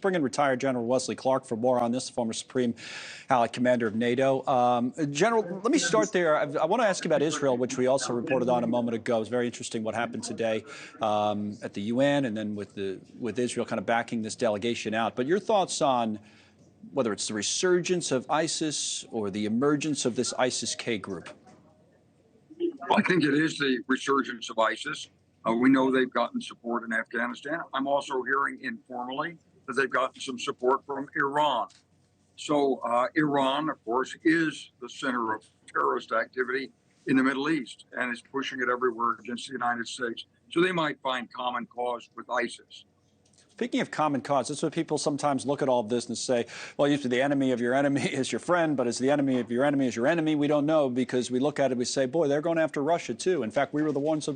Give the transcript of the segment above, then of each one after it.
Bring in retired General Wesley Clark for more on this, former Supreme Allied Commander of NATO. General, let me start there. I want to ask you about Israel, which we also reported on a moment ago. It's very interesting what happened today at the UN, and then with Israel kind of backing this delegation out. But your thoughts on whether it's the resurgence of ISIS or the emergence of this ISIS-K group? I think it is the resurgence of ISIS. We know they've gotten support in Afghanistan. I'm also hearing informally that they've gotten some support from Iran. So Iran, of course, is the center of terrorist activity in the Middle East and is pushing it everywhere against the United States. So they might find common cause with ISIS. Speaking of common cause, that's what people sometimes look at all of this and say, well, usually the enemy of your enemy is your friend, but is the enemy of your enemy is your enemy? We don't know, because we look at it, we say, boy, they're going after Russia too. In fact, we were the ones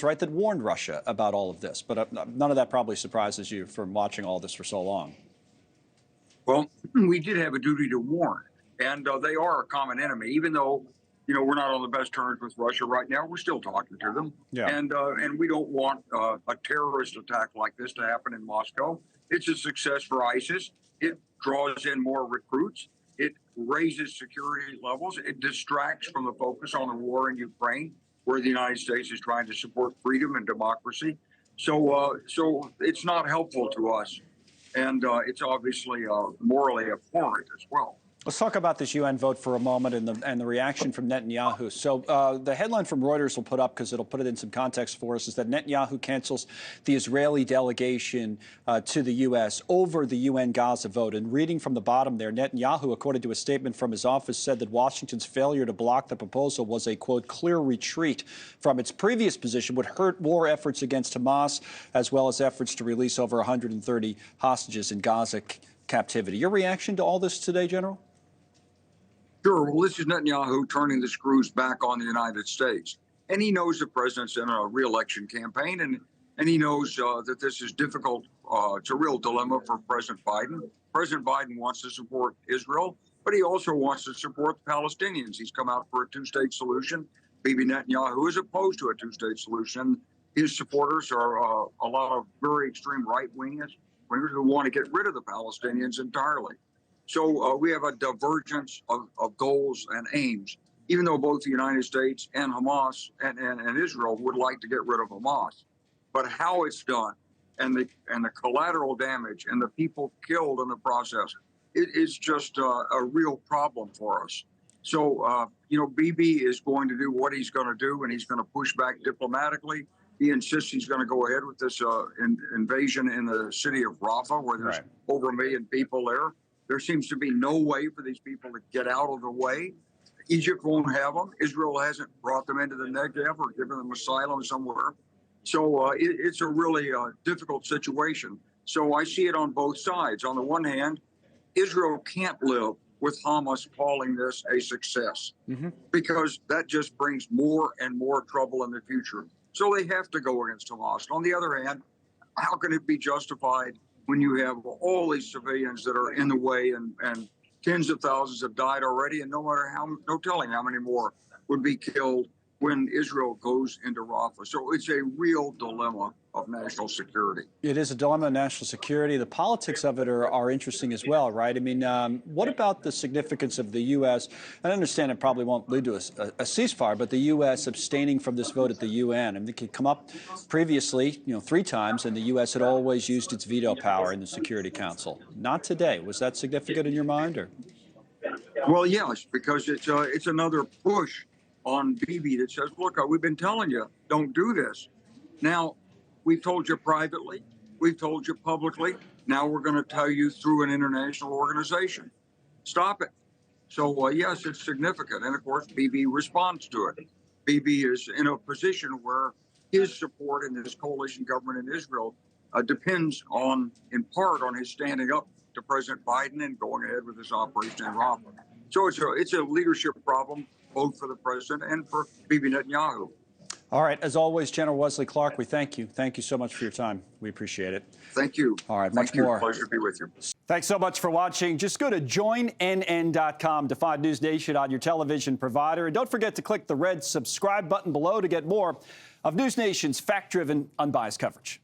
right that warned Russia about all of this. But none of that probably surprises you from watching all this for so long. Well, we did have a duty to warn, and they are a common enemy, even though we're not on the best terms with Russia right now. We're still talking to them. Yeah. And we don't want a terrorist attack like this to happen in Moscow. It's a success for ISIS. It draws in more recruits. It raises security levels. It distracts from the focus on the war in Ukraine, where the United States is trying to support freedom and democracy. So it's not helpful to us. And it's obviously morally abhorrent as well. Let's talk about this UN vote for a moment and the reaction from Netanyahu. So the headline from Reuters will put up, because it'll put it in some context for us, is that Netanyahu cancels the Israeli delegation to the U.S. over the UN Gaza vote. And reading from the bottom there, Netanyahu, according to a statement from his office, said that Washington's failure to block the proposal was a, quote, clear retreat from its previous position, would hurt war efforts against Hamas, as well as efforts to release over 130 hostages in Gaza captivity. Your reaction to all this today, General? Sure. Well, this is Netanyahu turning the screws back on the United States. And he knows the president's in a re-election campaign, and he knows that this is difficult. It's a real dilemma for President Biden. President Biden wants to support Israel, but he also wants to support the Palestinians. He's come out for a two-state solution. Bibi Netanyahu is opposed to a two-state solution. His supporters are a lot of very extreme right-wingers who want to get rid of the Palestinians entirely. So we have a divergence of goals and aims, even though both the United States and Hamas and Israel would like to get rid of Hamas. But how it's done and the collateral damage and the people killed in the process, it is just a real problem for us. So, Bibi is going to do what he's going to do, and he's going to push back diplomatically. He insists he's going to go ahead with this invasion in the city of Rafah, where there's over 1 million people there. There seems to be no way for these people to get out of the way. Egypt won't have them. Israel hasn't brought them into the Negev or given them asylum somewhere. So it's a really difficult situation. So I see it on both sides. On the one hand, Israel can't live with Hamas calling this a success, because that just brings more and more trouble in the future. So they have to go against Hamas. On the other hand, how can it be justified when you have all these civilians that are in the way, and tens of thousands have died already, and no telling how many more would be killed when Israel goes into Rafah. So it's a real dilemma of national security. It is a dilemma of national security. The politics of it are interesting as well, right? I mean, what about the significance of the U.S.? I understand it probably won't lead to a ceasefire, but the U.S. abstaining from this vote at the UN. I mean, it could come up previously, 3 times, and the U.S. had always used its veto power in the Security Council. Not today. Was that significant in your mind, or? Well, yes, because it's another push on Bibi that says, look, we've been telling you, don't do this. Now, we've told you privately, we've told you publicly, now we're going to tell you through an international organization. Stop it. So, yes, it's significant. And, of course, Bibi responds to it. Bibi is in a position where his support in this coalition government in Israel depends in part on his standing up to President Biden and going ahead with this operation in Rafah. So it's a leadership problem, both for the president and for Bibi Netanyahu. All right. As always, General Wesley Clark, we thank you. Thank you so much for your time. We appreciate it. Thank you. All right. Much more. Pleasure to be with you. Thanks so much for watching. Just go to joinnn.com to find NewsNation on your television provider. And don't forget to click the red subscribe button below to get more of NewsNation's fact-driven, unbiased coverage.